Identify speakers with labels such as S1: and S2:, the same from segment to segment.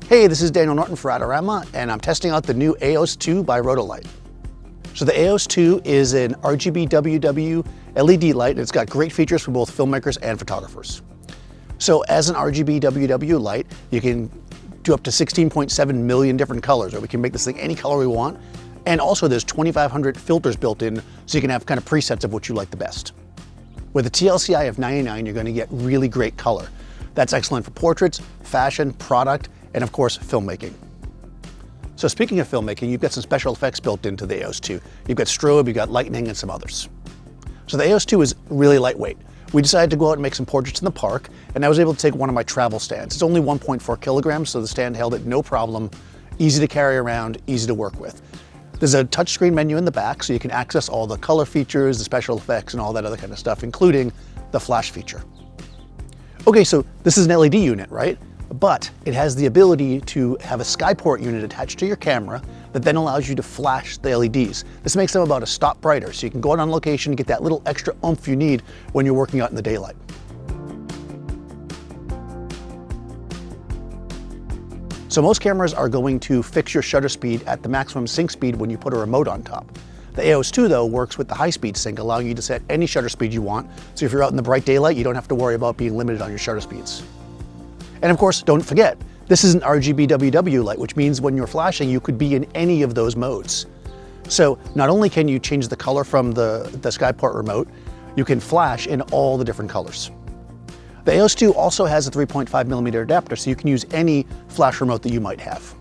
S1: Hey, this is Daniel Norton for Adorama, and I'm testing out the new AEOS 2 by Rotolight. So the AEOS 2 is an RGBWW LED light, and it's got great features for both filmmakers and photographers. So as an RGBWW light, you can do up to 16.7 million different colors, or we can make this thing any color we want. And also there's 2,500 filters built in, so you can have kind of presets of what you like the best. With a TLCI of 99, you're going to get really great color. That's excellent for portraits, fashion, product, and of course, filmmaking. So speaking of filmmaking, you've got some special effects built into the AEOS 2. You've got strobe, you've got lightning, and some others. So the AEOS 2 is really lightweight. We decided to go out and make some portraits in the park, and I was able to take one of my travel stands. It's only 1.4 kilograms, so the stand held it no problem. Easy to carry around, easy to work with. There's a touchscreen menu in the back, so you can access all the color features, the special effects, and all that other kind of stuff, including the flash feature. Okay, so this is an LED unit, right? But it has the ability to have a Skyport unit attached to your camera that then allows you to flash the LEDs. This makes them about a stop brighter, so you can go out on location and get that little extra oomph you need when you're working out in the daylight. So most cameras are going to fix your shutter speed at the maximum sync speed when you put a remote on top. The AEOS 2 though works with the high-speed sync, allowing you to set any shutter speed you want. So if you're out in the bright daylight, you don't have to worry about being limited on your shutter speeds. And of course, don't forget, this is an RGBWW light, which means when you're flashing, you could be in any of those modes. So not only can you change the color from the Skyport remote, you can flash in all the different colors. The AEOS 2 also has a 3.5mm adapter, so you can use any flash remote that you might have.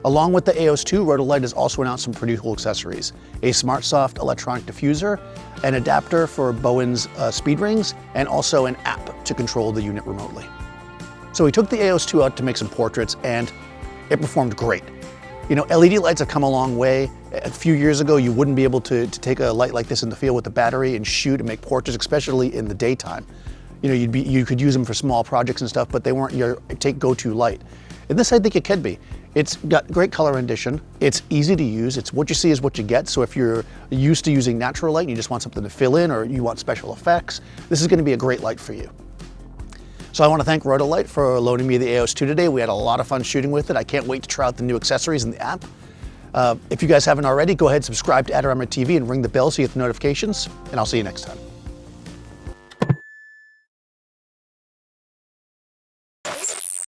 S1: Along with the AEOS 2, Rotolight has also announced some pretty cool accessories. A SmartSoft electronic diffuser, an adapter for Bowen's speed rings, and also an app to control the unit remotely. So we took the AEOS 2 out to make some portraits, and it performed great. You know, LED lights have come a long way. A few years ago, you wouldn't be able to take a light like this in the field with a battery and shoot and make portraits, especially in the daytime. You know, you could use them for small projects and stuff, but they weren't your go-to light. And this, I think it can be. It's got great color rendition. It's easy to use. It's what you see is what you get. So if you're used to using natural light and you just want something to fill in, or you want special effects, this is going to be a great light for you. So I want to thank Rotolight for loaning me the AEOS 2 today. We had a lot of fun shooting with it. I can't wait to try out the new accessories in the app. If you guys haven't already, go ahead and subscribe to Adorama TV and ring the bell so you get the notifications, and I'll see you next time.